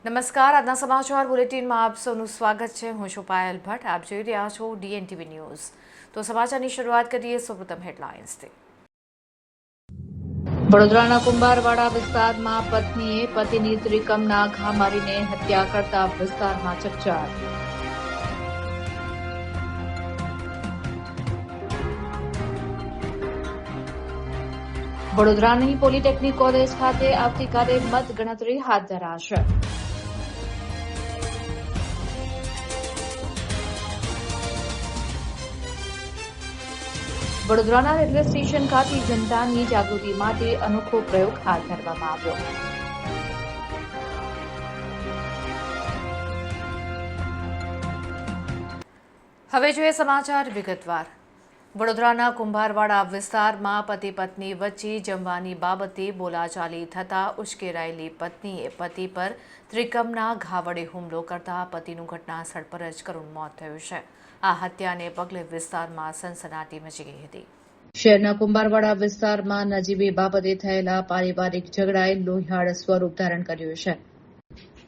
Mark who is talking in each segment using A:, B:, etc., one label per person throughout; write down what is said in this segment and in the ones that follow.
A: નમસ્કાર, આજના સમાચાર બુલેટિનમાં આપ સૌનું સ્વાગત છે. હું છું પાયલ ભટ્ટ. આપ જોઈ રહ્યા છો DNTV ન્યૂઝ. તો સમાચારની શરૂઆત કરીએ સૌપ્રથમ હેડલાઇન્સથી. વડોદરાના કુંભારવાડા વિસ્તારમાં પત્નીએ પતિની ત્રિકમના ઘા મારીને હત્યા કરતા વિસ્તારમાં ચકચાર. વડોદરાની પોલિટેકનિક કોલેજ ખાતે આવતીકાલે મતગણતરી હાથ ધરાશે. વડોદરાના રેલવે સ્ટેશન ખાતે જનતાની જાગૃતિ માટે અનોખો પ્રયોગ હાથ ધરવામાં આવ્યો. હવે જોઈએ સમાચાર વિગતવાર. વડોદરાના કુંભારવાડા વિસ્તારમાં પતિ પત્ની વચ્ચે જમવાની બાબતે બોલાચાલી થતા ઉશ્કેરાયેલી પત્નીએ પતિ પર ત્રિકમના ઘા વડે હુમલો કરતા પતિનું ઘટનાસ્થળ પર જ કરુણ મોત થયું છે. આ હત્યાને પગલે વિસ્તારમાં સનસનાટી મચી ગઈ હતી. શહેરના કુંભારવાડા વિસ્તારમાં નજીવી બાબતે થયેલા પારિવારિક ઝઘડાએ લોહિયાળ સ્વરૂપ ધારણ કર્યું છે.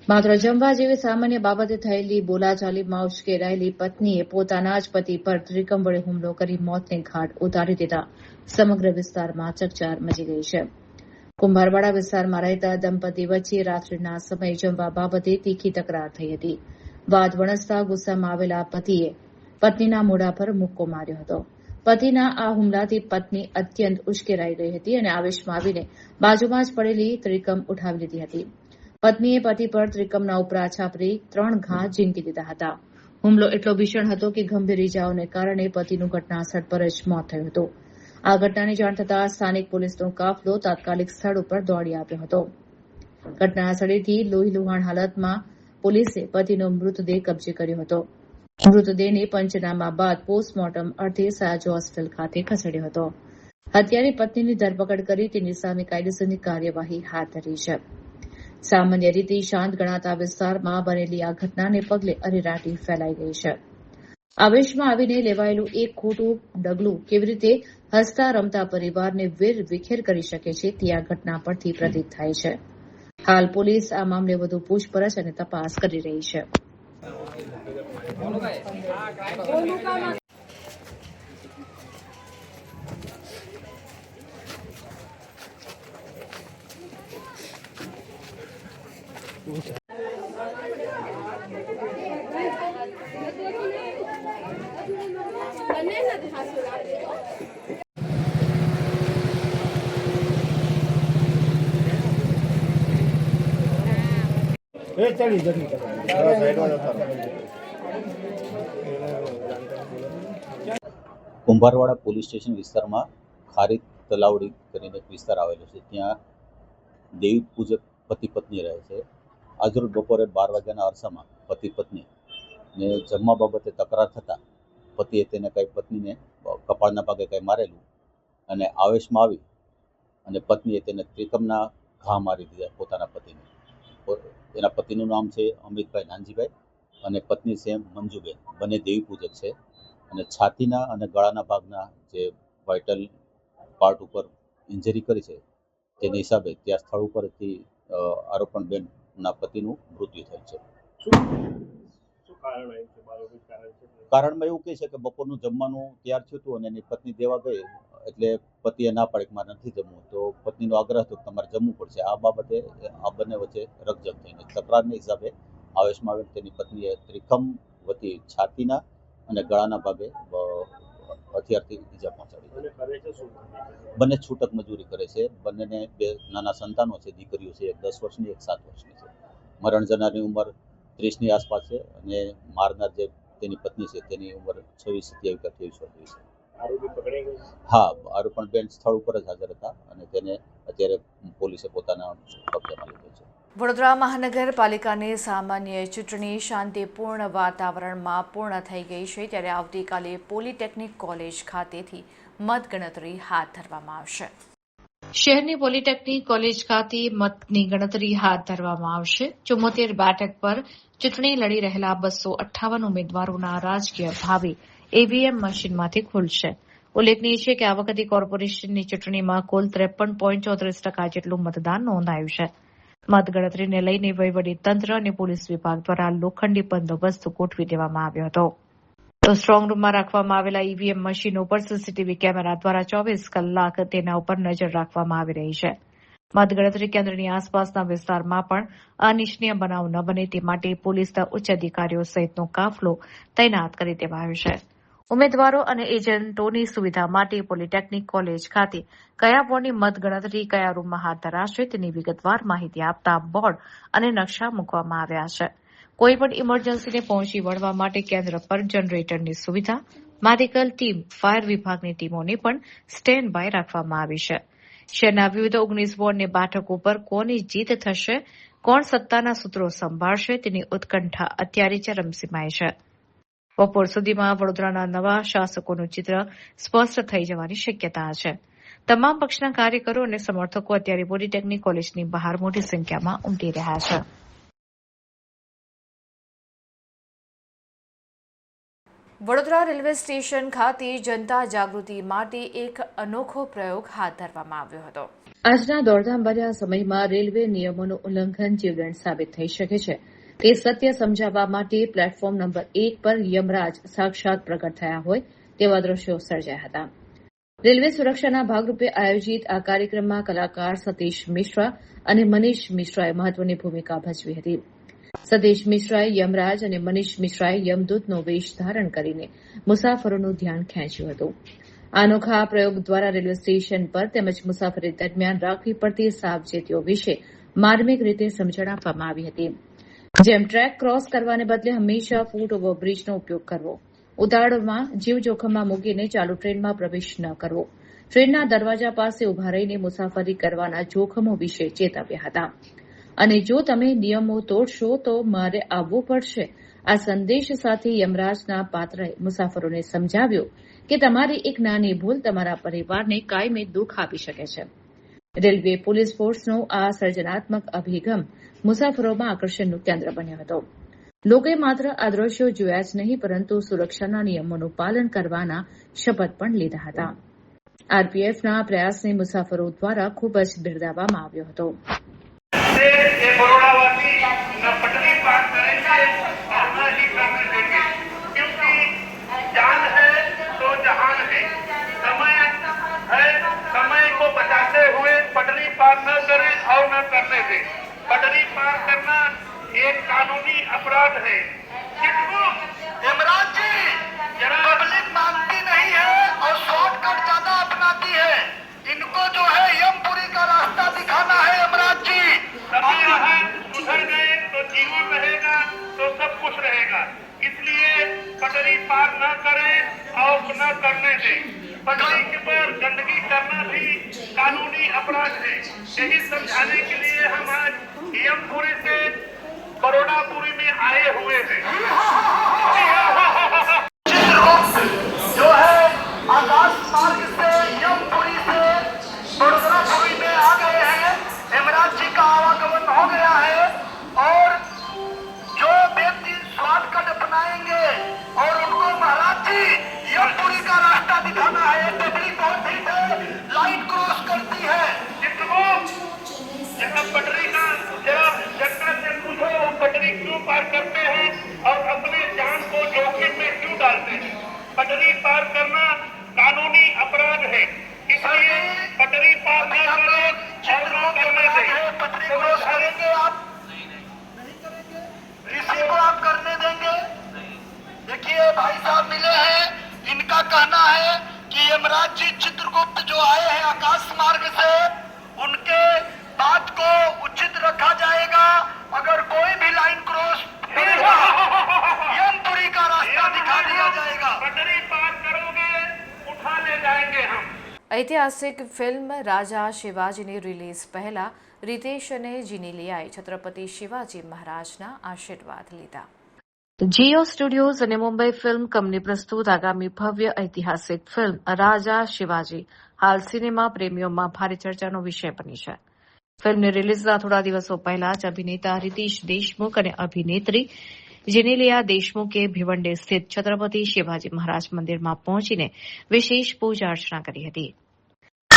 A: માત્ર જમવા જેવી સામાન્ય બાબતે થયેલી બોલાચાલીમાં ઉશ્કેરાયેલી પત્નીએ પોતાના જ પતિ પર ત્રિકમ વડે હુમલો કરી મોતને ઘાટ ઉતારી દીધા સમગ્ર વિસ્તારમાં ચકચાર મચી ગઈ છે. કુંભારવાડા વિસ્તારમાં રહેતા દંપતી વચ્ચે રાત્રિના સમયે જમવા બાબતે તીખી તકરાર થઈ હતી. વાદ વણસતા ગુસ્સામાં આવેલા પતિએ પત્નીના મોઢા પર મુક્કો માર્યો હતો. પતિના આ હુમલાથી પત્ની અત્યંત ઉશ્કેરાઈ ગઈ હતી અને આવેશમાં આવીને બાજુમાં જ પડેલી ત્રિકમ ઉઠાવી લીધી હતી. પત્નીએ પતિ પર ત્રિકમના ઉપરા છાપરી 3 ઘા ઝીંકી દીધા હતા. હુમલો એટલો ભીષણ હતો કે ગંભીર ઇજાઓને કારણે પતિનું ઘટનાસ્થળ પર જ મોત થયું હતું. આ ઘટનાની જાણ થતાં સ્થાનિક પોલીસનો કાફલો તાત્કાલિક સ્થળ ઉપર દોડી આવ્યો હતો. ઘટનાસ્થળેથી લોહીલુહાણ હાલતમાં પોલીસે પતિનો મૃતદેહ કબજે કર્યો હતો. મૃતદેહને પંચનામા બાદ પોસ્ટમોર્ટમ અર્થે સયાજ હોસ્પિટલ ખાતે ખસેડ્યો હતો. હત્યાની પત્નીની ધરપકડ કરી તેની સામે કાયદેસરની કાર્યવાહી હાથ ધરી છે. સામાન્ય રીતે શાંત ગણાતા વિસ્તારમાં બનેલી આ ઘટનાને પગલે અરેરાટી ફેલાઈ ગઈ છે. આવેશમાં આવીને લેવાયેલું એક ખોટું ડગલું કેવી રીતે હસતા રમતા પરિવારને વેર વિખેર કરી શકે છે તે આ ઘટના પરથી પ્રતીત થાય છે. હાલ પોલીસ આ મામલે વધુ પૂછપરછ અને તપાસ કરી રહી છે.
B: કુંભારવાડા પોલીસ સ્ટેશન વિસ્તારમાં ખારીક તલાવડી કરીને એક વિસ્તાર આવેલો છે. ત્યાં દેવી પૂજક પતિ પત્ની રહે છે. આજરોજ બપોરે 12 વાગ્યાના અરસામાં પતિ પત્ની ને જમવા બાબતે તકરાર થતાં પતિએ તેને પત્નીને કપાળના ભાગે મારેલું અને આવેશમાં આવી અને પત્નીએ તેને ત્રિકમના ઘા મારી દીધા પોતાના પતિને. એના પતિનું નામ છે અમિતભાઈ નાનજીભાઈ અને પત્ની છે મંજુબેન. બંને દેવી પૂજક છે અને છાતીના અને ગળાના ભાગના જે વાઇટલ પાર્ટ ઉપર ઇન્જરી કરી છે તેના હિસાબે ત્યાં સ્થળ ઉપરથી આરોપણબેનના પતિનું મૃત્યુ થયું છે. કારણમાં એવું કહે છે કે બપોરનું જમવાનું તૈયાર થયું હતું અને એની પત્ની દેવા ગઈ એટલે પતિએ ના પાડી કે મારે નથી જમવું. તો પત્નીનો આગ્રહ હતો કે તમારે જમવું પડશે. આ બાબતે આ બંને વચ્ચે રકઝક થઈને તકરારના હિસાબે આવેશમાં આવીને તેની પત્નીએ ત્રિકમ વતી છાતીના અને ગળાના ભાગે હથિયારથી ઈજા પહોંચાડી. બંને છૂટક મજૂરી કરે છે. બંનેને 2 નાના સંતાનો છે, દીકરીઓ છે, એક 10 વર્ષની એક 7 વર્ષની છે. મરણ જનારની ઉંમર 30ની આસપાસ છે અને મારનાર જે તેની પત્ની છે તેની ઉંમર 26-27 કે 23 વર્ષની છે. હા, આરોપણબેન સ્થળ ઉપર જ હાજર હતા અને તેને અત્યારે પોલીસે પોતાના કબજામાં લીધો છે.
A: વડોદરા મહાનગરપાલિકાની સામાન્ય ચૂંટણી શાંતિપૂર્ણ વાતાવરણમાં પૂર્ણ થઈ ગઈ છે, ત્યારે આવતીકાલે પોલિટેકનિક કોલેજ ખાતેથી મતગણતરી હાથ ધરવામાં આવશે. શહેરની પોલિટેકનિક કોલેજ ખાતે મતની ગણતરી હાથ ધરવામાં આવશે. 74 બેઠક પર ચૂંટણી લડી રહેલા 258 ઉમેદવારોના રાજકીય ભાવિ ઈવીએમ મશીનમાંથી ખુલશે. ઉલ્લેખનીય છે કે આ વખતે કોર્પોરેશનની ચૂંટણીમાં કુલ 53.34% જેટલું મતદાન નોંધાયું છે. મતગણતરીને લઈને વહીવટીતંત્ર અને પોલીસ વિભાગ દ્વારા લોખંડી બંદોબસ્ત ગોઠવી દેવામાં આવ્યો હતો. તો સ્ટ્રોંગ રૂમમાં રાખવામાં આવેલા ઈવીએમ મશીનો પર સીસીટીવી કેમેરા દ્વારા 24 કલાક તેના ઉપર નજર રાખવામાં આવી રહી છે. મતગણતરી કેન્દ્રની આસપાસના વિસ્તારમાં પણ અનિચ્છનીય બનાવ ન બને તે માટે પોલીસના ઉચ્ચ અધિકારીઓ સહિતનો કાફલો તૈનાત કરી દેવાયો છે. ઉમેદવારો અને એજન્ટોની સુવિધા માટે પોલિટેકનિક કોલેજ ખાતે કયા બોર્ડની મતગણતરી કયા રૂમમાં હાથ ધરાશે તેની વિગતવાર માહિતી આપતા બોર્ડ અને નકશા મૂકવામાં આવ્યા છે. કોઈપણ ઇમરજન્સીને પહોંચી વળવા માટે કેન્દ્ર પર જનરેટરની સુવિધા, મેડિકલ ટીમ, ફાયર વિભાગની ટીમોને પણ સ્ટેન્ડ બાય રાખવામાં આવી છે. શહેરના વિવિધ 19 વોર્ડની બેઠકો પર કોની જીત થશે, કોણ સત્તાના સૂત્રો સંભાળશે તેની ઉત્કંઠા અત્યારે ચરમસીમાએ છે. બપોર સુધીમાં વડોદરાના નવા શાસકોનું ચિત્ર સ્પષ્ટ થઈ જવાની શક્યતા છે. તમામ પક્ષના કાર્યકરો અને સમર્થકો અત્યારે પોલિટેકનિક કોલેજની બહાર મોટી સંખ્યામાં ઉમટી રહ્યા છે. વડોદરા રેલવે સ્ટેશન ખાતે જનતા જાગૃતિ માટે એક અનોખો પ્રયોગ હાથ ધરવામાં આવ્યો હતો. આજના દોડધામભર્યા સમયમાં રેલવે નિયમોનું ઉલ્લંઘન જીવલેણ સાબિત થઈ શકે છે. તે સત્ય સમજાવવા માટે પ્લેટફોર્મ નંબર 1 પર યમરાજ સાક્ષાત પ્રગટ થયા હોય તેવા દ્રશ્યો સર્જાયા હતા. રેલવે સુરક્ષાના ભાગરૂપે આયોજિત આ કાર્યક્રમમાં કલાકાર સતીશ મિશ્રા અને મનીષ મિશ્રાએ મહત્વની ભૂમિકા ભજવી હતી. સતીશ મિશ્રાએ યમરાજ અને મનીષ મિશ્રાએ યમદૂતનો વેશ ધારણ કરીને મુસાફરોનું ધ્યાન ખેંચ્યું હતું. આ અનોખા પ્રયોગ દ્વારા રેલવે સ્ટેશન પર તેમજ મુસાફરી દરમિયાન રાખવી પડતી સાવચેતીઓ વિશે માર્મિક રીતે સમજણ આપવામાં આવી હતી. જેમ ટ્રેક ક્રોસ કરવાને બદલે હંમેશા ફૂટ ઓવરબ્રિજનો ઉપયોગ કરવો, ઉતાવળમાં જીવ જોખમમાં મૂકીને ચાલુ ટ્રેનમાં પ્રવેશ ન કરવો, ટ્રેનના દરવાજા પાસે ઉભા રહીને મુસાફરી કરવાના જોખમો વિશે ચેતવ્યા હતા. અને જો તમે નિયમો તોડશો તો મારે આવવું પડશે. આ સંદેશ સાથે યમરાજના પાત્રએ મુસાફરોને સમજાવ્યું કે તમારી એક નાની ભૂલ તમારા પરિવારને કાયમી દુઃખ આપી શકે છે. રેલવે પોલીસ ફોર્સનો આ સર્જનાત્મક અભિગમ મુસાફરોમાં આકર્ષણનું કેન્દ્ર બન્યો હતો. લોકોએ માત્ર આ દ્રશ્યો જોયા જ નહીં પરંતુ સુરક્ષાના નિયમોનું પાલન કરવાના શપથ પણ લીધા હતા. આરપીએફના પ્રયાસને મુસાફરો દ્વારા ખૂબ જ બિરદાવવામાં આવ્યો હતો.
C: ये बड़ौदावासी न पटरी पार करेंगे और न ही करने देंगे, क्योंकि जान है तो जहान है. समय को बचाते हुए पटरी पार न करें और न करने दें. पटरी पार करना एक कानूनी अपराध है. यमराज जी, पब्लिक मानती नहीं है और शॉर्टकट ज्यादा अपनाती है. इनको जो है यमपुरी का रास्ता दिखाना है. यमराज जी सभी सुधर गए तो जीवन रहेगा तो सब कुछ रहेगा. इसलिए पटरी पार न करें और न करने दें. पटरी के पर गंदगी करना भी कानूनी अपराध है. यही समझाने के लिए हम आज यमपुरी से बड़ौदापुरी में आए हुए हैं. जो है आकाश मार्ग से यमपुरी से बड़ौदापुरी में आ गए हैं. यमराज जी का आवागमन हो गया है और जो व्यक्ति शॉर्टकट अपनाएंगे और उनको महाराज जी यमपुरी का रास्ता दिखाना है. पटरी बहुत ठीक है, लाइन क्रॉस करती है. पटरी का जरा जनता से पूछो वो पटरी क्यों पार करते हैं और अपने जान को जोखिम में क्यों डालते हैं. पटरी पार करना कानूनी अपराध है. इसलिए पटरी पार न करें और न करने दें. पटरी क्रॉस करेंगे आप नहीं करेंगे, किसी को आप करने देंगे. देखिए भाई साहब मिले हैं, इनका कहना है कि यमराज जी चित्रगुप्त जो आए हैं आकाश मार्ग से, उनके बात को उचित रखा जाएगा. अगर कोई भी लाइन क्रॉस करेगा यमपुरी का रास्ता दिखा दिया जाएगा. पटरी पार करोगे उठा ले जाएंगे हम.
A: ઐતિહાસિક ફિલ્મ રાજા શિવાજીની રિલીઝ પહેલા રિતેશ અને જીનેલિયાએ છત્રપતિ શિવાજી મહારાજના આશીર્વાદ લીધા. જીઓ સ્ટુડિયોઝ અને મુંબઈ ફિલ્મ કંપની પ્રસ્તુત આગામી ભવ્ય ઐતિહાસિક ફિલ્મ રાજા શિવાજી હાલ સિનેમા પ્રેમીઓમાં ભારે ચર્ચાનો વિષય બની છે. ફિલ્મની રિલીઝના થોડા દિવસો પહેલા જ અભિનેતા રિતેશ દેશમુખ અને અભિનેત્રી જીનેલિયા દેશમુખે ભિવંડી સ્થિત છત્રપતિ શિવાજી મહારાજ મંદિરમાં પહોંચીને વિશેષ પૂજા અર્ચના કરી હતી.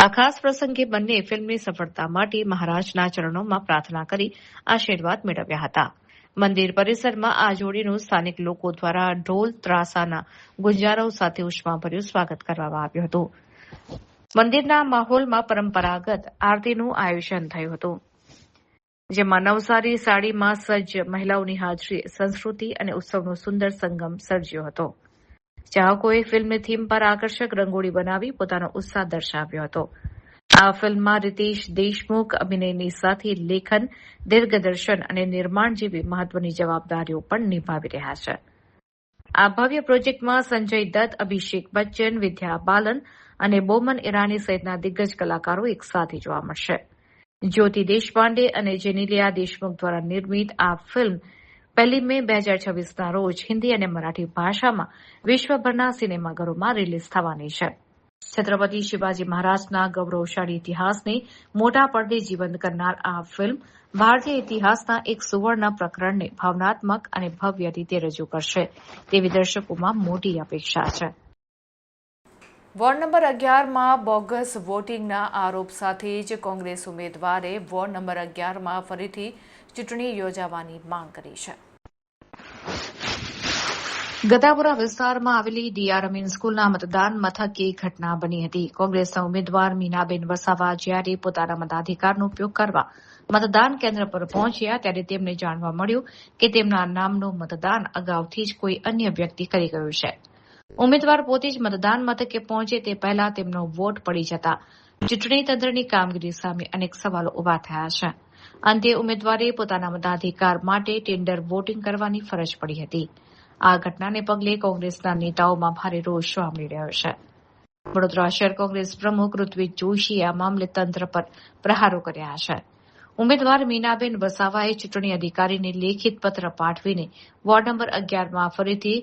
A: આ ખાસ પ્રસંગે બંને ફિલ્મની સફળતા માટે મહારાજના ચરણોમાં પ્રાર્થના કરી આશીર્વાદ મેળવ્યા હતા. મંદિર પરિસરમાં આ જોડીનું સ્થાનિક લોકો દ્વારા ઢોલ ત્રાસાના ગુંજારવ સાથે ઉષ્માભર્યું સ્વાગત કરવામાં આવ્યું હતું. મંદિરના માહોલમાં પરંપરાગત આરતીનું આયોજન થયું હતું, જેમાં નવસારી સાડીમાં સજ્જ મહિલાઓની હાજરીએ સંસ્કૃતિ અને ઉત્સવનો સુંદર સંગમ સર્જ્યો હતો. ચાહકોએ ફિલ્મની થીમ પર આકર્ષક રંગોળી બનાવી પોતાનો ઉત્સાહ દર્શાવ્યો હતો. આ ફિલ્મમાં રીતેશ દેશમુખ અભિનયની સાથે લેખન, દિગ્દર્શન અને નિર્માણ જેવી મહત્વની જવાબદારીઓ પણ નિભાવી રહ્યા છે. આ ભવ્ય પ્રોજેક્ટમાં સંજય દત્ત, અભિષેક બચ્ચન, વિદ્યા બાલન અને બોમન ઈરાની સહિતના દિગ્ગજ કલાકારો એકસાથે જોવા મળશે. જ્યોતિ દેશપાંડે અને જેનિલિયા દેશમુખ દ્વારા નિર્મિત આ ફિલ્મ 1 મે 2026ના રોજ હિન્દી અને મરાઠી ભાષામાં વિશ્વભરના સિનેમાઘરોમાં રિલીઝ થવાની છે. છત્રપતિ શિવાજી મહારાજના ગૌરવશાળી ઇતિહાસને મોટા પડદે જીવંત કરનાર આ ફિલ્મ ભારતીય ઇતિહાસના એક સુવર્ણ પ્રકરણને ભાવનાત્મક અને ભવ્ય રીતે રજૂ કરશે તેવી દર્શકોમાં મોટી અપેક્ષા છે. વોર્ડ નંબર 11માં બોગસ વોટિંગના આરોપ સાથે જ કોંગ્રેસ ઉમેદવારે વોર્ડ નંબર 11માં ફરીથી ચૂંટણી યોજાવાની માંગ કરી છે. ગદાપુરા વિસ્તારમાં આવેલી ડીઆર અમીન સ્કૂલના મતદાન મથકે ઘટના બની હતી. કોંગ્રેસના ઉમેદવાર મીનાબેન વસાવા જ્યારે પોતાના મતાધિકારનો ઉપયોગ કરવા મતદાન કેન્દ્ર પર પહોંચ્યા ત્યારે તેમને જાણવા મળ્યું કે તેમના નામનું મતદાન અગાઉથી જ કોઈ અન્ય વ્યક્તિ કરી ગયું છે. ઉમેદવાર પોતે જ મતદાન મથકે પહોંચે તે પહેલા તેમનો વોટ પડી જતા ચૂંટણી તંત્રની કામગીરી સામે અનેક સવાલો ઉભા થયા છે. અંતે ઉમેદવારે પોતાના મતાધિકાર માટે ટેન્ડર વોટિંગ કરવાની ફરજ પડી હતી. આ ઘટનાને પગલે કોંગ્રેસના નેતાઓમાં ભારે રોષ જોવા મળી રહ્યો છે. વડોદરા શહેર કોંગ્રેસ પ્રમુખ ઋત્વિજ જોશીએ આ મામલે તંત્ર પર પ્રહારો કર્યા છે. ઉમેદવાર મીનાબેન વસાવાએ ચૂંટણી અધિકારીને લેખિત પત્ર પાઠવીને વોર્ડ નંબર 11માં ફરીથી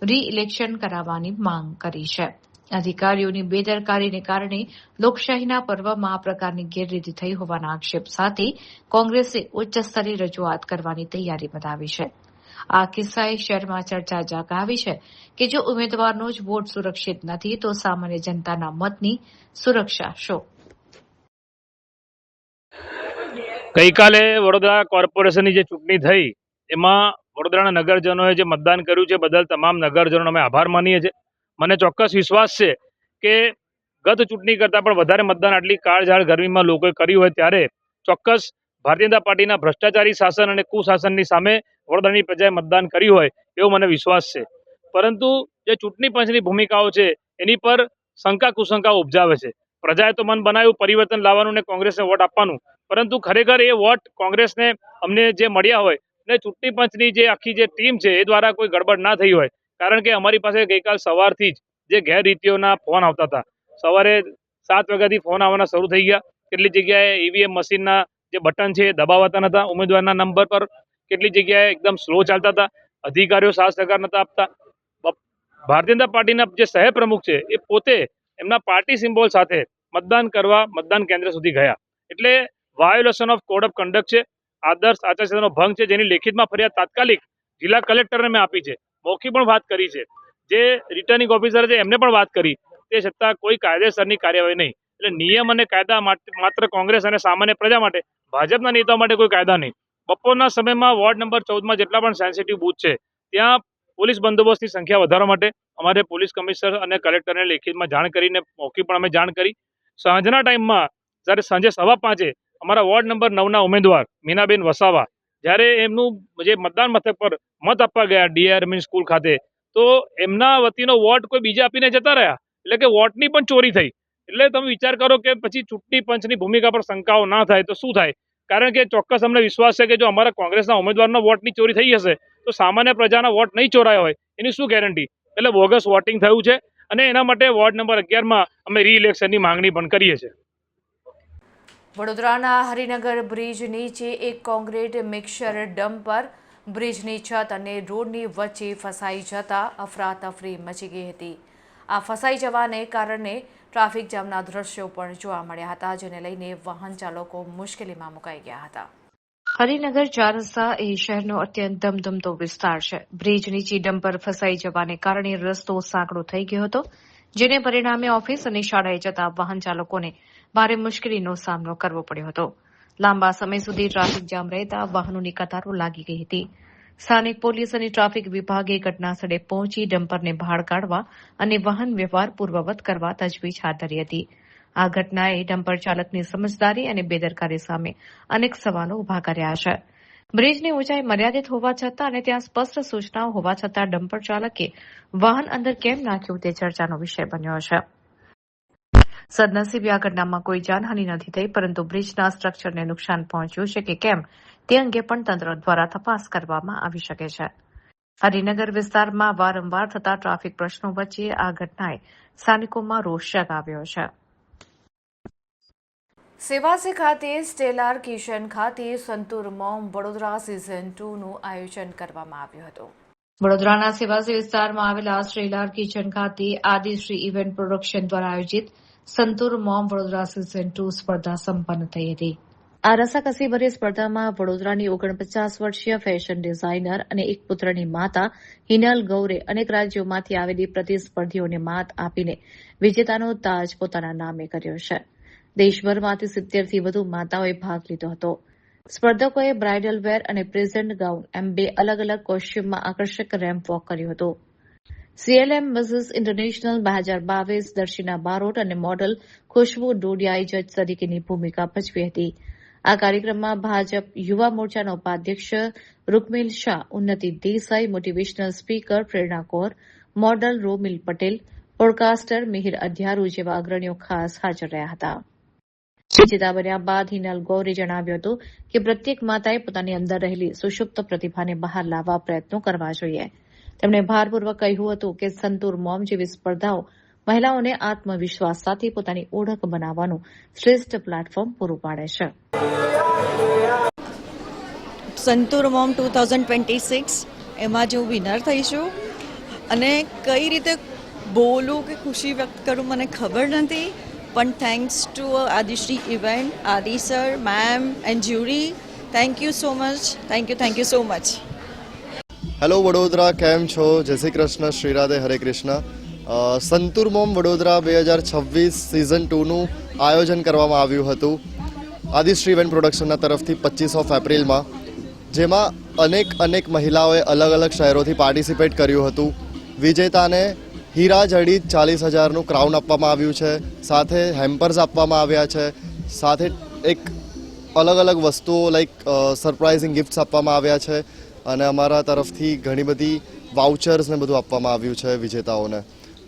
A: રી-ઇલેક્શન કરાવવાની માંગ કરી છે. અધિકારીઓની બેદરકારીને કારણે લોકશાહીના પર્વમાં આ પ્રકારની ગેરરીતિ થઈ હોવાના આક્ષેપ સાથે કોંગ્રેસે ઉચ્ચ સ્તરે રજૂઆત કરવાની તૈયારી બતાવી છે. આ કિસ્સાએ શહેરમાં ચર્ચા જગાવી છે કે જો ઉમેદવારનો જ વોટ સુરક્ષિત નથી તો સામાન્ય જનતાના મતની સુરક્ષા શો?
D: ગઈકાલે વડોદરા કોર્પોરેશનની જે ચૂંટણી થઈ એમાં વડોદરાના નગરજનોએ જે મતદાન કર્યું છે બદલ તમામ નગરજનોનો અમે આભાર માનીએ છીએ. મને ચોક્કસ વિશ્વાસ છે કે ગત ચૂંટણી કરતાં પણ વધારે મતદાન આટલી કાળઝાળ ગરમીમાં લોકોએ કર્યું હોય ત્યારે ચોક્કસ ભારતીય જનતા પાર્ટીના ભ્રષ્ટાચારી શાસન અને કુશાસનની સામે વડોદરાની પ્રજાએ મતદાન કર્યું હોય એવો મને વિશ્વાસ છે. પરંતુ જે ચૂંટણી પંચની ભૂમિકાઓ છે એની પર શંકા કુશંકાઓ ઉપજાવે છે. પ્રજાએ તો મન બનાવ્યું પરિવર્તન લાવવાનું ને કોંગ્રેસને વોટ આપવાનું, પરંતુ ખરેખર એ વોટ કોંગ્રેસને અમને જે મળ્યા હોય ને ચૂંટણી પંચની જે આખી જે ટીમ છે એ દ્વારા કોઈ ગડબડ ના થઈ હોય. કારણ કે અમારી પાસે ગઈકાલ સવારથી જ જે ગેરરીતિઓના ફોન આવતા હતા. સવારે 7 વાગ્યાથી ફોન આવવાના શરૂ થઈ ગયા. કેટલી જગ્યાએ ઈવીએમ મશીનના જે બટન છે એ દબાવાતા નતા, ઉમેદવારના નંબર પર કેટલી જગ્યાએ એકદમ સ્લો ચાલતા હતા, અધિકારીઓ સાથ સહકાર નતા આપતા. ભારતીય જનતા પાર્ટીના જે શહેર પ્રમુખ છે એ પોતે એમના પાર્ટી સિમ્બોલ સાથે મતદાન કરવા મતદાન કેન્દ્ર સુધી ગયા. એટલે violation of code of conduct છે, આદર્શ આચારસંહિતાનો ભંગ છે, જેની લેખિતમાં ફરિયાદ તાત્કાલિક જિલ્લા કલેક્ટરને મેં આપી છે. મૌખિક પણ વાત કરી છે, જે રિટર્નિંગ ઓફિસર છે એમને પણ વાત કરી, તે છતાં કોઈ કાયદેસરની કાર્યવાહી નહીં. એટલે નિયમ અને કાયદા માત્ર કોંગ્રેસ અને સામાન્ય પ્રજા માટે, ભાજપના નેતાઓ માટે કોઈ કાયદા નહીં. બપોરના સમયમાં વોર્ડ નંબર 14માં જેટલા પણ સેન્સિટિવ બૂથ છે ત્યાં પોલીસ બંદોબસ્તની સંખ્યા વધારવા માટે અમારે પોલીસ કમિશનર અને કલેક્ટરને લેખિતમાં જાણ કરીને મૌખિક પણ અમે જાણ કરી. સાંજના ટાઈમમાં જ્યારે સાંજે 5:15 અમારા વોર્ડ નંબર 9ના ઉમેદવાર મીનાબેન વસાવા જ્યારે એમનું જે મતદાન મથક પર મત આપવા ગયા ડીઆર અમીન સ્કૂલ ખાતે, તો એમના વતીનો વોટ કોઈ બીજા આપીને જતા રહ્યા. એટલે કે વોટની પણ ચોરી થઈ. એટલે તમે વિચાર કરો કે પછી ચૂંટણી પંચની ભૂમિકા પર શંકાઓ ના થાય તો શું થાય? કારણ કે ચોક્કસ અમને વિશ્વાસ છે કે જો અમારા કોંગ્રેસના ઉમેદવારનો વોટની ચોરી થઈ હશે તો સામાન્ય પ્રજાના વોટ નહીં ચોરાયા હોય એની શું ગેરંટી? એટલે બોગસ વોટિંગ થયું છે અને એના માટે વોર્ડ નંબર 11માં અમે રી-ઇલેક્શનની માંગણી પણ કરીએ છીએ.
A: વડોદરાના હરિનગર બ્રિજ નીચે એક કોન્ક્રીટ મિક્સર ડમ્પર બ્રિજની છત અને રોડની વચ્ચે ફસાઈ જતા અફરાતફરી મચી ગઈ હતી. આ ફસાઈ જવાને કારણે ટ્રાફિક જામના દ્રશ્યો પણ જોવા મળ્યા હતા, જેને લઈને વાહન ચાલકો મુશ્કેલીમાં મુકાઈ ગયા હતા. હરિનગર 4 રસ્તા એ શહેરનો અત્યંત ધમધમતો વિસ્તાર છે. બ્રિજ નીચે ડમ્પર ફસાઈ જવાને કારણે રસ્તો સાંકડો થઈ ગયો હતો, જેને પરિણામે ઓફિસ અને શાળાએ જતા વાહન ચાલકોને ભારે મુશ્કેલીનો સામનો કરવો પડ્યો હતો. લાંબા સમય સુધી ટ્રાફિક જામ રહેતા વાહનોની કતારો લાગી ગઈ હતી. સ્થાનિક પોલીસ અને ટ્રાફિક વિભાગે ઘટનાસ્થળે પહોંચી ડમ્પરને બહાર કાઢવા અને વાહન વ્યવહાર પૂર્વવત કરવા તજવીજ હાથ ધરી હતી. આ ઘટનાએ ડમ્પર ચાલકની સમજદારી અને બેદરકારી સામે અનેક સવાલો ઉભા કર્યા છે. બ્રિજની ઊંચાઈ મર્યાદિત હોવા છતાં અને ત્યાં સ્પષ્ટ સૂચનાઓ હોવા છતાં ડમ્પર ચાલકે વાહન અંદર કેમ નાખ્યું તે ચર્ચાનો વિષય બન્યો છે. સદનસીબે આ ઘટનામાં કોઈ જાનહાનિ નથી થઈ, પરંતુ બ્રિજના સ્ટ્રક્ચરને નુકસાન પહોંચ્યું છે કે કેમ તે અંગે પણ તંત્ર દ્વારા તપાસ કરવામાં આવી શકે છે. હરિનગર વિસ્તારમાં વારંવાર થતા ટ્રાફિક પ્રશ્નો વચ્ચે આ ઘટનાએ સ્થાનિકોમાં રોષ જગાવ્યો છે. સેવાસી ખાતે સ્ટેલાર કિચન ખાતે સંતૂર મોમ વડોદરા સિઝન 2નું આયોજન કરવામાં આવ્યું હતું. વડોદરાના સેવાસી વિસ્તારમાં આવેલા સ્ટેલાર કિચન ખાતે આદિશ્રી ઇવેન્ટ પ્રોડક્શન દ્વારા આયોજિત સંતૂર મોમ વડોદરા સિઝન 2 સ્પર્ધા સંપન્ન થઈ હતી. આ રસાકસીભરી સ્પર્ધામાં વડોદરાની 49 વર્ષીય ફેશન ડિઝાઇનર અને એક પુત્રની માતા હિનલ ગૌરે અનેક રાજ્યોમાંથી આવેલી પ્રતિસ્પર્ધીઓને માત આપીને વિજેતાનો તાજ પોતાના નામે કર્યો છે. દેશભરમાંથી 70થી વધુ માતાઓએ ભાગ લીધો હતો. સ્પર્ધકોએ બ્રાઇડલ વેર અને પ્રેઝન્ટ ગાઉન એમ 2 અલગ અલગ કોસ્ચ્યુમમાં આકર્ષક રેમ્પ વોક કર્યું હતું. CLM મિસિસ ઇન્ટરનેશનલ 2022 દર્શિના બારોટ અને મોડલ ખુશ્બુ ડોડિયાએ જજ તરીકેની ભૂમિકા ભજવી હતી. આ કાર્યક્રમમાં ભાજપ યુવા મોરચાના ઉપાધ્યક્ષ રૂકમિલ શાહ, ઉન્નતિ દેસાઈ, મોટિવેશનલ સ્પીકર પ્રેરણા કૌર, મોડલ રોમિલ પટેલ, પોડકાસ્ટર મિહિર અધ્યારુ જેવા અગ્રણીઓ ખાસ હાજર રહ્યા હતા. વિજેતા બન્યા બાદ હિનલ ગૌરે જણાવ્યું હતું કે પ્રત્યેક માતાએ પોતાની અંદર રહેલી સુષુપ્ત પ્રતિભાને બહાર લાવવા પ્રયત્નો કરવા જોઈએ. તેમણે ભારપૂર્વક કહ્યું હતું કે સંતૂર મોમ જેવી સ્પર્ધાઓ મહિલાઓને આત્મવિશ્વાસ સાથે પોતાની ઓળખ બનાવવાનું શ્રેષ્ઠ પ્લેટફોર્મ પૂરું પાડે છે.
E: સંતૂર મોમ 2026 એમાં જો વિનર થઈ છું અને કઈ રીતે બોલું કે ખુશી વ્યક્ત કરું મને ખબર નથી, પણ થેન્ક્સ ટુ આદિશ્રી ઇવેન્ટ, આદિ sir, ma'am and jury, thank you so much. Thank you so much.
F: Hello Vadodara, કેમ છો? જય શ્રી કૃષ્ણ, શ્રી રાધે, હરે કૃષ્ણ. સંતૂર મોમ વડોદરા 2026 સિઝન 2નું આયોજન કરવામાં આવ્યું હતું આદિશ્રી ઇવેન્ટ પ્રોડક્શનના તરફથી 25 એપ્રિલમાં, જેમાં અનેક મહિલાઓએ અલગ અલગ શહેરોથી પાર્ટિસિપેટ કર્યું હતું. વિજેતાને હીરા જડિત 40,000નું ક્રાઉન આપવામાં આવ્યું છે, સાથે હેમ્પર્સ આપવામાં આવ્યા છે, સાથે એક અલગ વસ્તુઓ લાઈક સરપ્રાઇઝિંગ ગિફ્ટ્સ આપવામાં આવ્યા છે અને અમારા તરફથી ઘણી બધી વાઉચર્સ ને બધું આપવામાં આવ્યું છે વિજેતાઓને.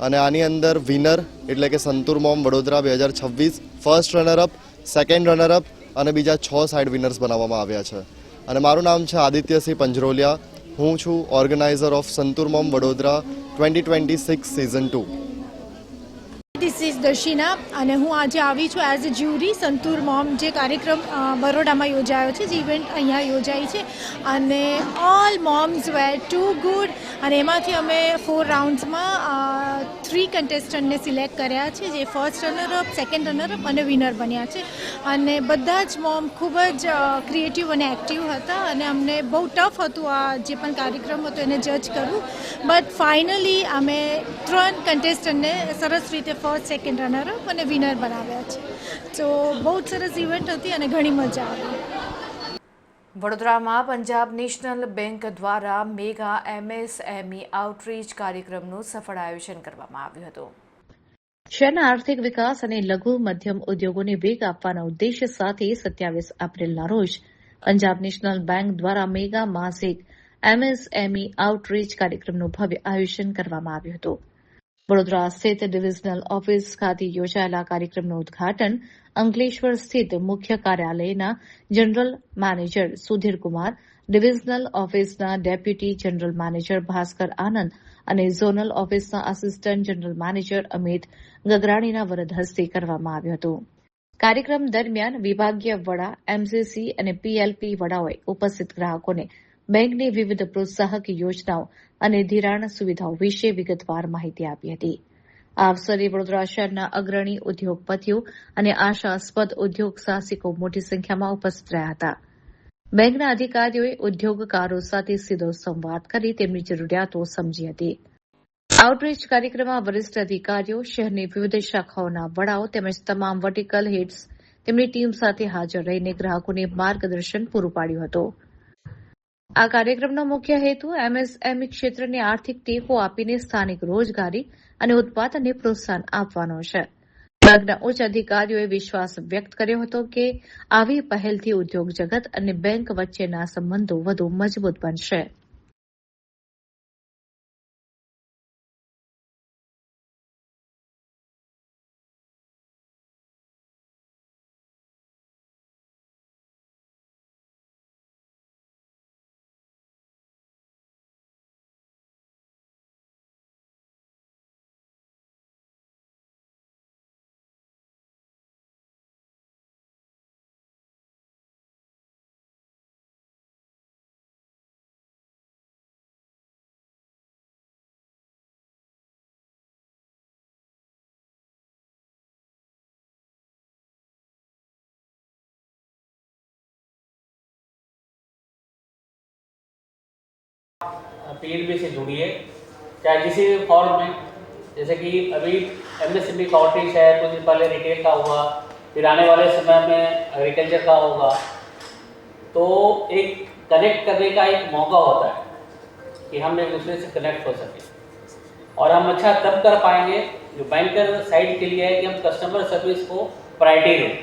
F: અને આની અંદર વિનર એટલે કે santoor mom Vadodara 2026 first runner-up, second runner-up અને બીજા 6 સાઇડ વિનર્સ બનાવવામાં આવ્યા છે. અને મારું નામ છે આદિત્યસિંહ પંજરોલિયા. હું છું organiser of Santoor mom Vadodara 2026 season 2.
G: This is Darshina અને હું આજે આવી છું as a jury. Santoor mom જે કાર્યક્રમ બરોડામાં યોજાયો છે, જે ઇવેન્ટ અહીંયા યોજાઈ છે, અને ઓલ મોમ્સ વેર ટુ ગુડ. અને એમાંથી અમે 4 રાઉન્ડ્સમાં 3 કન્ટેસ્ટન્ટને સિલેક્ટ કર્યા છે, જે ફર્સ્ટ રનરઅપ, સેકન્ડ રનરઅપ અને વિનર બન્યા છે. અને બધા જ મોમ ખૂબ જ ક્રિએટિવ અને એક્ટિવ હતા અને અમને બહુ ટફ હતું આ જે પણ કાર્યક્રમ હતો એને જજ કરવું. બટ ફાઇનલી અમે 3 કન્ટેસ્ટન્ટને સરસ રીતે ફર્સ્ટ, સેકન્ડ રનરઅપ અને વિનર બનાવ્યા છે. તો બહુ જ સરસ ઇવેન્ટ હતી અને ઘણી મજા આવી.
A: વડોદરામાં પંજાબ નેશનલ બેંક દ્વારા મેગા MSME આઉટરીચ કાર્યક્રમનું સફળ આયોજન કરવામાં આવ્યું હતું. શહેરના આર્થિક વિકાસ અને લઘુ મધ્યમ ઉદ્યોગોને વેગ આપવાના ઉદ્દેશ્ય સાથે 27 એપ્રિલના રોજ પંજાબ નેશનલ બેંક દ્વારા મેગા માસિક MSME આઉટરીચ કાર્યક્રમનું ભવ્ય આયોજન કરવામાં આવ્યું હતું. વડોદરા સ્થિત ડિવિઝનલ ઓફિસ ખાતે યોજાયેલા કાર્યક્રમનું ઉદઘાટન અંકલેશ્વર સ્થિત મુખ્ય કાર્યાલયના general manager Sudhir Kumar, divisional ઓફિસના ડેપ્યુટી જનરલ મેનેજર ભાસ્કર આનંદ અને ઝોનલ ઓફિસના આસિસ્ટન્ટ જનરલ મેનેજર અમિત ગગરાણીના વરદ હસ્તે કરવામાં આવ્યું હતું. કાર્યક્રમ દરમિયાન વિભાગીય વડા, MCC અને PLP વડાઓએ ઉપસ્થિત ગ્રાહકોને બેંકની વિવિધ પ્રોત્સાહક યોજનાઓ અને ધિરાણ સુવિધાઓ વિશે વિગતવાર માહિતી આપી હતી. આ અવસરે વડોદરા શહેરના અગ્રણી ઉદ્યોગપતિઓ અને આશાસ્પદ ઉદ્યોગ સાહસિકો મોટી સંખ્યામાં ઉપસ્થિત રહ્યા હતા. બેંકના અધિકારીઓએ ઉદ્યોગકારો સાથે સીધો સંવાદ કરી તેમની જરૂરિયાતો સમજી હતી. આઉટરીચ કાર્યક્રમમાં વરિષ્ઠ અધિકારીઓ, શહેરની વિવિધ શાખાઓના વડાઓ તેમજ તમામ વર્ટિકલ હેડ્સ તેમની ટીમ સાથે હાજર રહીને ગ્રાહકોને માર્ગદર્શન પૂરું પાડ્યું હતું. આ કાર્યક્રમનો મુખ્ય હેતુ એમએસએમઈ ક્ષેત્રને આર્થિક ટેકો આપીને સ્થાનિક રોજગારી અને ઉત્પાદનને પ્રોત્સાહન આપવાનો છે. વિભાગના ઉચ્ચ અધિકારીઓએ વિશ્વાસ વ્યક્ત કર્યો હતો કે આવી પહેલથી ઉદ્યોગ જગત અને બેંક વચ્ચેના સંબંધો વધુ મજબૂત બનશે.
H: पीएलबी से जुड़िए, चाहे किसी भी फॉर्म में, जैसे कि अभी एमएसएमई का आउटरीच है, कुछ दिन पहले रिटेल का हुआ, फिर आने वाले समय में एग्रीकल्चर का होगा, तो एक कनेक्ट करने का एक मौका होता है कि हम एक दूसरे से कनेक्ट हो सके, और हम अच्छा तब कर पाएंगे जो बैंकर साइड के लिए है कि हम कस्टमर सर्विस को प्रायोरिटी दें,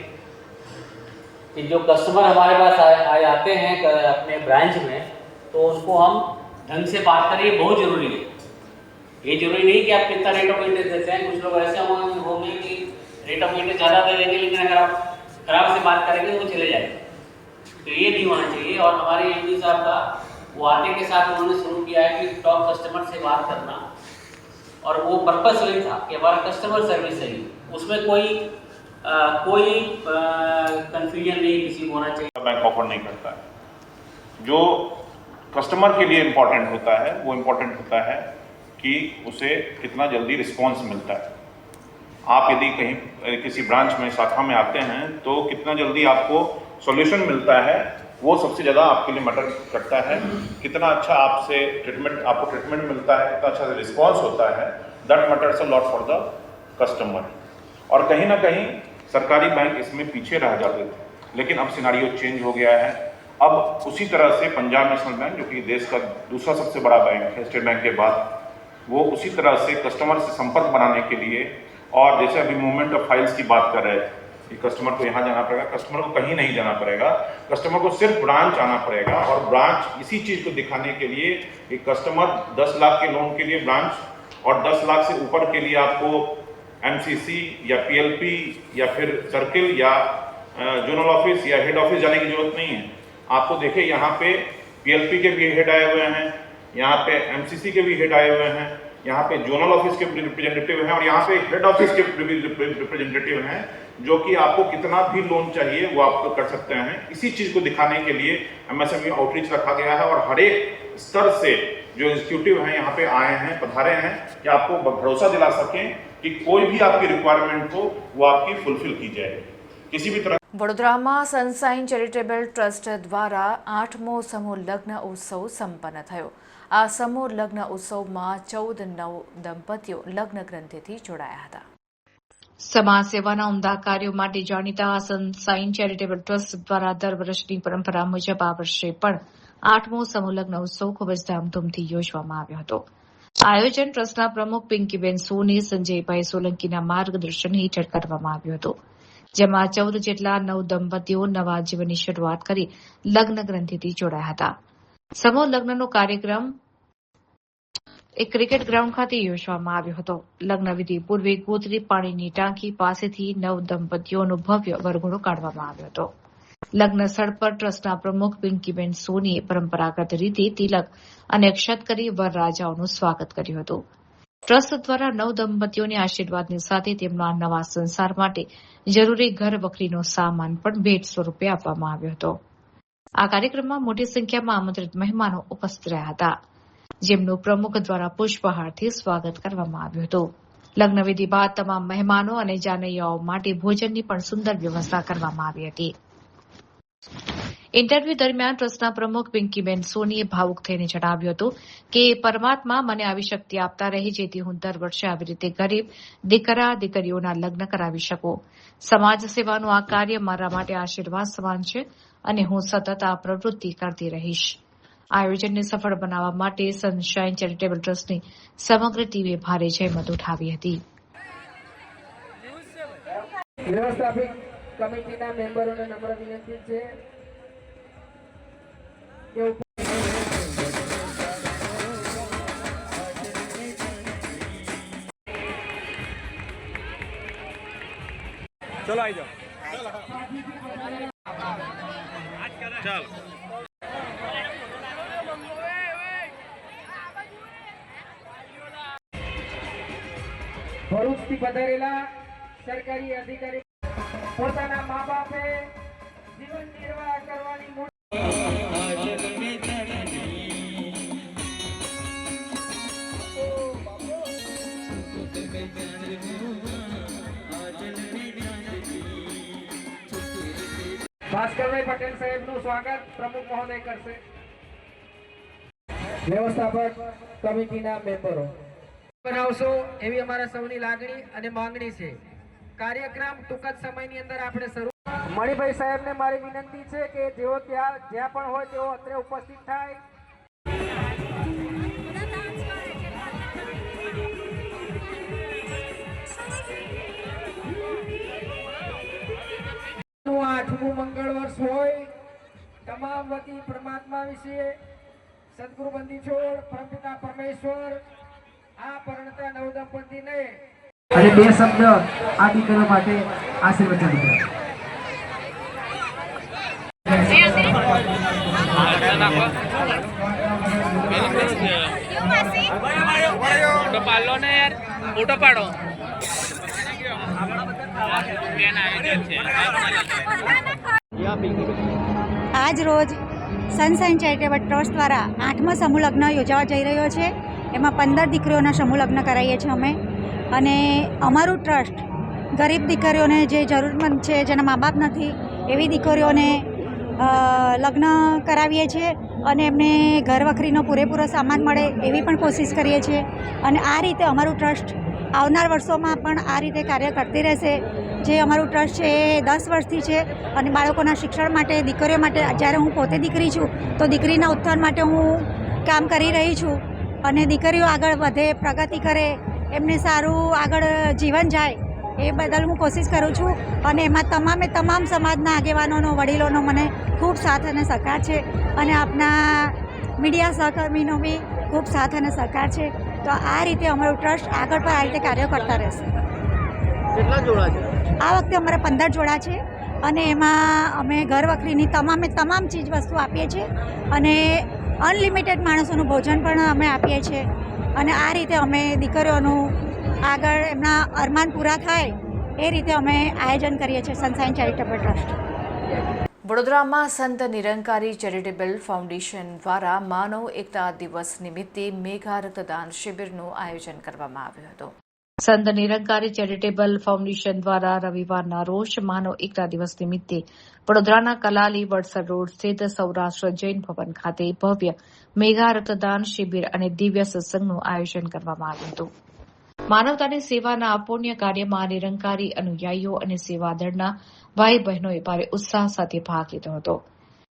H: कि जो कस्टमर हमारे पास आए आते हैं अपने ब्रांच में, तो उनको हम ढंग से बात करें, ये बहुत ज़रूरी है. ये जरूरी नहीं कि आप कितना रेट ऑफ इंटरेस्ट देते हैं. कुछ लोग ऐसे होंगे कि रेट ऑफ इंटरेस्ट ज़्यादा दे देंगे, लेकिन अगर आप खराब से बात करेंगे तो वो चले जाएंगे. तो ये नहीं होना चाहिए. और हमारे एमडी साहब का वो आते के साथ उन्होंने शुरू किया है कि टॉप कस्टमर से बात करना, और वो पर्पस वही था कि हमारा कस्टमर सर्विस सही, उसमें कोई कंफ्यूजन नहीं किसी को होना चाहिए.
I: बैंक ऑफर नहीं करता है. जो कस्टमर के लिए इम्पोर्टेंट होता है वो इम्पोर्टेंट होता है कि उसे कितना जल्दी रिस्पॉन्स मिलता है. आप यदि कहीं किसी ब्रांच में शाखा में आते हैं तो कितना जल्दी आपको सॉल्यूशन मिलता है वो सबसे ज़्यादा आपके लिए मैटर करता है. कितना अच्छा आपको ट्रीटमेंट मिलता है, कितना अच्छा रिस्पॉन्स होता है, that matters a lot for the customer. और कहीं ना कहीं सरकारी बैंक इसमें पीछे रह जाते थे, लेकिन अब सिनारियो चेंज हो गया है. अब उसी तरह से पंजाब नेशनल बैंक, जो कि देश का दूसरा सबसे बड़ा बैंक है स्टेट बैंक के बाद, वो उसी तरह से कस्टमर से संपर्क बनाने के लिए, और जैसे अभी मूवमेंट ऑफ फाइल्स की बात कर रहे थे कि कस्टमर को यहाँ जाना पड़ेगा, कस्टमर को कहीं नहीं जाना पड़ेगा, कस्टमर को सिर्फ ब्रांच आना पड़ेगा. और ब्रांच इसी चीज़ को दिखाने के लिए कि कस्टमर 10 लाख के लोन के लिए ब्रांच, और 10 लाख से ऊपर के लिए आपको एमसीसी या पीएलपी या फिर सर्किल या जोनल ऑफिस या हेड ऑफिस जाने की जरूरत नहीं है. आपको देखिए यहाँ पे पीएलपी के भी हेड आए हुए हैं, यहाँ पे एमसीसी के भी हेड आए हुए हैं, यहाँ पे जोनल ऑफिस के रिप्रेजेंटेटिव हैं, और यहाँ पे हेड ऑफिस के रिप्रेजेंटेटिव हैं, जो कि आपको कितना भी लोन चाहिए वो आपको कर सकते हैं. इसी चीज़ को दिखाने के लिए एमएसएमई आउटरीच रखा गया है, और हर एक स्तर से जो एग्जीक्यूटिव हैं यहाँ पे आए हैं, पधारे हैं, कि आपको भरोसा दिला सकें कि कोई भी आपकी रिक्वायरमेंट हो वो आपकी फुलफिल की जाएगी. किसी भी तरह
A: વડોદરામાં સનસાઇન ચેરિટેબલ ટ્રસ્ટ દ્વારા 8મો સમૂહ લગ્ન ઉત્સવ સંપન્ન થયો. આ સમૂહ લગ્ન ઉત્સવમાં 14 નવ દંપતીઓ લગ્ન ગ્રંથિથી જોડાયા હતા. સમાજ સેવાના ઉમદા કાર્યો માટે જાણીતા સનસાઇન ચેરિટેબલ ટ્રસ્ટ દ્વારા દર વર્ષની પરંપરા મુજબ આ વર્ષે પણ 8મો સમૂહ લગ્ન ઉત્સવ ખૂબ જ ધામધૂમથી યોજવામાં આવ્યો હતો. આયોજન ટ્રસ્ટના પ્રમુખ પિંકીબેન સોની, સંજયભાઈ સોલંકીના માર્ગદર્શન હેઠળ કરવામાં આવ્યું હતું, જેમાં 14 જેટલા નવ દંપતીઓ નવા જીવનની શરૂઆત કરી લગ્ન ગ્રંથિથી જોડાયા હતા. સમૂહ લગ્નનો કાર્યક્રમ એક ક્રિકેટ ગ્રાઉન્ડ ખાતે યોજવામાં આવ્યો હતો. લગ્ન વિધિ પૂર્વે ગોત્રી પાણીની ટાંકી પાસેથી નવ દંપતીઓનો ભવ્ય વરઘોડો કાઢવામાં આવ્યો હતો. લગ્ન સ્થળ પર ટ્રસ્ટના પ્રમુખ પિંકીબેન સોનીએ પરંપરાગત રીતે તિલક અને અક્ષત કરી વરરાજાઓનું સ્વાગત કર્યું હતું. ટ્રસ્ટ દ્વારા નવ દંપતીઓને આશીર્વાદની સાથે તેમના નવા સંસાર માટે જરૂરી ઘર વખરીનો સામાન પણ ભેટ સ્વરૂપે આપવામાં આવ્યો હતો. આ કાર્યક્રમમાં મોટી સંખ્યામાં આમંત્રિત મહેમાનો ઉપસ્થિત રહ્યા હતા, જેમનું પ્રમુખ દ્વારા પુષ્પહારથી સ્વાગત કરવામાં આવ્યું હતું. લગ્નવિધિ બાદ તમામ મહેમાનો અને જાનૈયાઓ માટે ભોજનની પણ સુંદર વ્યવસ્થા કરવામાં આવી હતી. ઇન્ટરવ્યુ દરમિયાન ટ્રસ્ટના પ્રમુખ પિંકીબેન સોનીએ ભાવુક થઈને જણાવ્યું હતું કે પરમાત્મા મને આવી શક્તિ આપતા રહે જેથી હું દર વર્ષે આવી રીતે ગરીબ દીકરા દીકરીઓના લગ્ન કરાવી શકું. સમાજ સેવાનું આ કાર્ય મારા માટે આશીર્વાદ સમાન છે અને હું સતત આ પ્રવૃત્તિ કરતી રહીશ. આયોજનને સફળ બનાવવા માટે સનશાઇન ચેરિટેબલ ટ્રસ્ટની સમગ્ર ટીમે ભારે જહેમત ઉઠાવી હતી.
J: વ્યવસ્થાપક કમિટીના મેમ્બરોને નમ્ર વિનંતી છે કે
K: ચલો આવી જાઓ. ચાલો.
J: ભરૂચથી પધારેલા સરકારી અધિકારી પોતાના મા બાપે જીવન નિર્વાહ કરવાની ભાસ્કરભાઈ પટેલ સાહેબનું સ્વાગત પ્રમુખ મહોદય કરશે. વ્યવસ્થાપક કમિટીના મેમ્બરો બનાવશો એવી અમારા સૌની લાગણી અને માંગણી છે. કાર્યક્રમ ટૂંક જ સમયની અંદર આપણે શરૂ. મણિભાઈ સાહેબને મારી વિનંતી છે કે જેઓ જ્યાં પણ હોય તેઓ અત્રે ઉપસ્થિત થાય. આઠમું મંગળ વર્ષ હોય તમામ વતી પરમાત્મા વિશે સદગુરુ બંદી છોડ પરમપિતા પરમેશ્વર આ પરણતા નવદંપતિને અને બે શબ્દ આ દીકરીઓ માટે આશીર્વચન દીધા.
H: ફોટો પાડો.
L: આજ રોજ સનશાઇન ચેરિટેબલ ટ્રસ્ટ દ્વારા 8મો સમૂહ લગ્ન યોજાવા જઈ રહ્યો છે. એમાં 15 દીકરીઓના સમૂહ લગ્ન કરાવીએ છીએ અમે. અને અમારું ટ્રસ્ટ ગરીબ દીકરીઓને જે જરૂરતમંદ છે, જેના મા બાપ નથી, એવી દીકરીઓને લગ્ન કરાવીએ છીએ અને એમને ઘર વખરીનો પૂરેપૂરો સામાન મળે એવી પણ કોશિશ કરીએ છીએ. અને આ રીતે અમારું ટ્રસ્ટ આવનાર વર્ષોમાં પણ આ રીતે કાર્ય કરતી રહેશે. જે અમારું ટ્રસ્ટ છે એ 10 વર્ષથી છે અને બાળકોના શિક્ષણ માટે, દીકરીઓ માટે, જ્યારે હું પોતે દીકરી છું તો દીકરીના ઉત્થાન માટે હું કામ કરી રહી છું. અને દીકરીઓ આગળ વધે, પ્રગતિ કરે, એમને સારું આગળ જીવન જાય એ બદલ હું કોશિશ કરું છું. અને એમાં તમામ સમાજના આગેવાનોનો, વડીલોનો મને ખૂબ સાથ અને સહકાર છે. અને આપના મીડિયા સહકર્મીનો બી ખૂબ સાથ અને સહકાર છે. તો આ રીતે અમારું ટ્રસ્ટ આગળ પણ આ રીતે કાર્ય કરતા રહેશે.
K: કેટલા જોડા છે
L: આ વખતે અમારે 15 જોડા છે અને એમાં અમે ઘર વખરીની તમામ ચીજ વસ્તુ આપીએ છીએ અને અનલિમિટેડ માણસોનું ભોજન પણ અમે આપીએ છીએ. અને આ રીતે અમે દીકરીઓનું આગળ એમના અરમાન પૂરા થાય એ રીતે અમે આયોજન કરીએ છીએ સનશાઇન ચેરિટેબલ ટ્રસ્ટ.
A: વડોદરામાં સંત નિરંકારી ચેરિટેબલ ફાઉન્ડેશન દ્વારા માનવ એકતા દિવસ નિમિત્તે મેગા રક્તદાન શિબિરનું આયોજન કરવામાં આવ્યું હતું. સંત નિરંકારી ચેરિટેબલ ફાઉન્ડેશન દ્વારા રવિવારના રોજ માનવ એકતા દિવસ નિમિત્તે વડોદરાના કલાલી વડસર રોડ સ્થિત સૌરાષ્ટ્ર જૈન ભવન ખાતે ભવ્ય મેગા રક્તદાન શિબિર અને દિવ્ય સત્સંગનું આયોજન કરવામાં આવ્યું હતું. માનવતાની સેવાના આ પુણ્ય કાર્યમાં નિરંકારી અનુયાયીઓ અને સેવાદળના ભાઈ બહેનોએ ભારે ઉત્સાહ સાથે ભાગ લીધો હતો.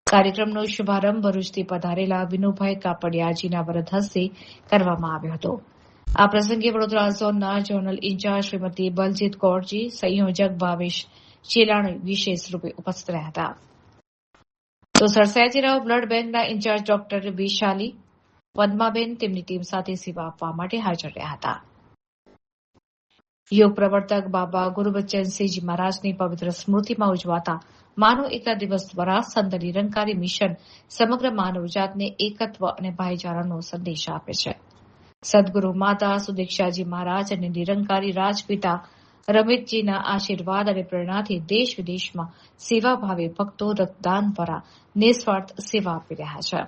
A: કાર્યક્રમનો શુભારંભ ભરૂચથી પધારેલા વિનુભાઈ કાપડિયાજીના વરદ હસ્તે કરવામાં આવ્યો હતો. આ પ્રસંગે વડોદરા ઝોનના ઝોનલ ઇન્ચાર્જ શ્રીમતી બલજીત કૌરજી, સંયોજક ભાવેશ ચેલાણી વિશેષ રૂપે ઉપસ્થિત રહ્યા હતા. તો સરસાજીરાવ બ્લડ બેંકના ઇન્ચાર્જ ડોક્ટર વિશાલી પદ્માબેન તેમની ટીમ સાથે સેવા આપવા માટે હાજર રહ્યા હતા. યોગ પ્રવર્તક બાબા ગુરુબચ્ચનસિંહજી મહારાજની પવિત્ર સ્મૃતિમાં ઉજવાતા માનવ એકતા દિવસ દ્વારા સંત નિરંકારી મિશન સમગ્ર માનવજાતને એકત્વ અને ભાઈચારાનો સંદેશ આપે છે. સદગુરુ માતા સુદીક્ષાજી મહારાજ અને નિરંકારી રાજપિતા રમિતજીના આશીર્વાદ અને પ્રેરણાથી દેશ વિદેશમાં સેવાભાવી ભક્તો રક્તદાન દ્વારા નિસ્વાર્થ સેવા આપી રહ્યા છે.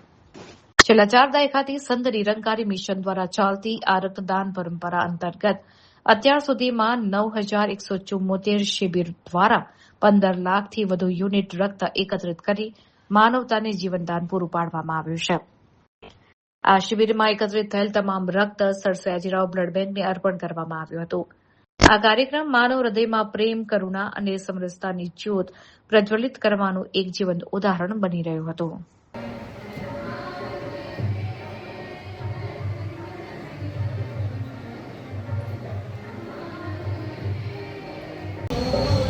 A: છેલ્લા 4 દાયકાથી સંત નિરંકારી મિશન દ્વારા ચાલતી આ રક્તદાન પરંપરા અંતર્ગત અત્યાર સુધીમાં 9174 શિબિર દ્વારા 15 લાખથી વધુ યુનિટ રક્ત એકત્રિત કરી માનવતાને જીવનદાન પૂરું પાડવામાં આવ્યું છે. આ શિબિરમાં એકત્રિત થયેલ તમામ રક્ત સર સયાજીરાવ બ્લડ બેંકને અર્પણ કરવામાં આવ્યું હતું. આ કાર્યક્રમ માનવ હૃદયમાં પ્રેમ, કરુણા અને સમરસતાની જ્યોત પ્રજ્વલિત કરવાનું એક જીવંત ઉદાહરણ બની રહ્યું હતું.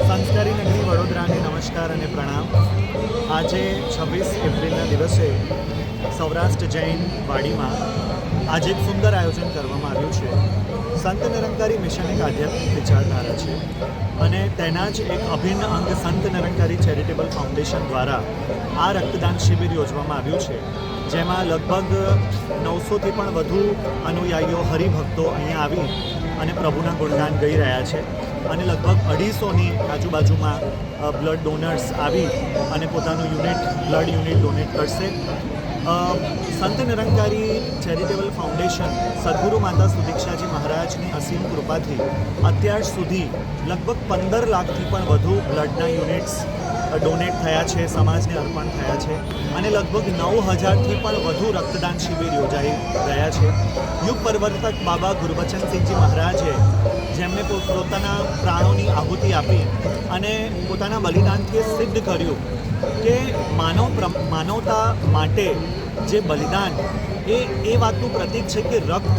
K: સંસ્કારી નગરી વડોદરાને નમસ્કાર અને પ્રણામ. આજે 26 એપ્રિલના દિવસે સૌરાષ્ટ્ર જૈન વાડીમાં આજે એક સુંદર આયોજન કરવામાં આવ્યું છે. સંત નિરંકારી મિશન એક આધ્યાત્મિક વિચારધારા છે અને તેના જ એક અભિન્ન અંગ સંત નિરંકારી ચેરિટેબલ ફાઉન્ડેશન દ્વારા આ રક્તદાન શિબિર યોજવામાં આવ્યું છે, જેમાં લગભગ 900થી પણ વધુ અનુયાયીઓ હરિભક્તો અહીંયા આવી અને પ્રભુના ગુણગાન ગાઈ રહ્યા છે અને લગભગ 250ની આજુબાજુમાં બ્લડ ડોનર્સ આવી અને પોતાનું બ્લડ યુનિટ ડોનેટ કરશે. સંત નિરંકારી ચેરિટેબલ ફાઉન્ડેશન સદગુરુ માતા સુદીક્ષાજી મહારાજની અસીમ કૃપાથી અત્યાર સુધી લગભગ 15 લાખથી પણ વધુ બ્લડના યુનિટ્સ ડોનેટ થયા છે, સમાજને અર્પણ થયા છે અને લગભગ 9000થી પણ વધુ રક્તદાન શિબિર યોજાઈ રહ્યા છે. યુગ પરિવર્તક બાબા ગુરબચનસિંહજી મહારાજે જેમને પોતાના પ્રાણોની આહુતિ આપી અને પોતાના બલિદાનથી સિદ્ધ કર્યું કે માનવતા માટે જે બલિદાન એ વાતનું પ્રતીક છે કે રક્ત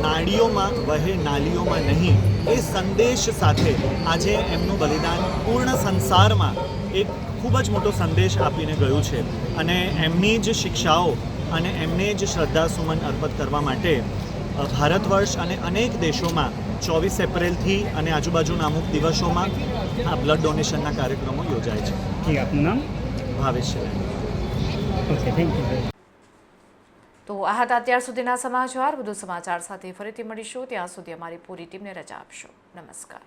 K: નાડીઓમાં વહે, નાલીઓમાં નહીં. એ સંદેશ સાથે આજે એમનું બલિદાન પૂર્ણ સંસારમાં એક ખૂબ જ મોટો સંદેશ આપીને ગયું છે અને એમની જ શિક્ષાઓ અને એમને જ શ્રદ્ધાસુમન અર્પિત કરવા માટે ભારત વર્ષ અને અનેક દેશોમાં 24 એપ્રિલથી અને આજુબાજુના અમુક દિવસોમાં આ બ્લડ ડોનેશનના કાર્યક્રમો યોજાય છે.
M: આપનું નામ?
K: ભાવેશ છે.
M: Okay, thank you.
A: તો આ હતા અત્યાર સુધીના સમાચાર. વધુ સમાચાર સાથે ફરીથી મળીશું. ત્યાં સુધી અમારી પૂરી ટીમને રજા આપશો. નમસ્કાર.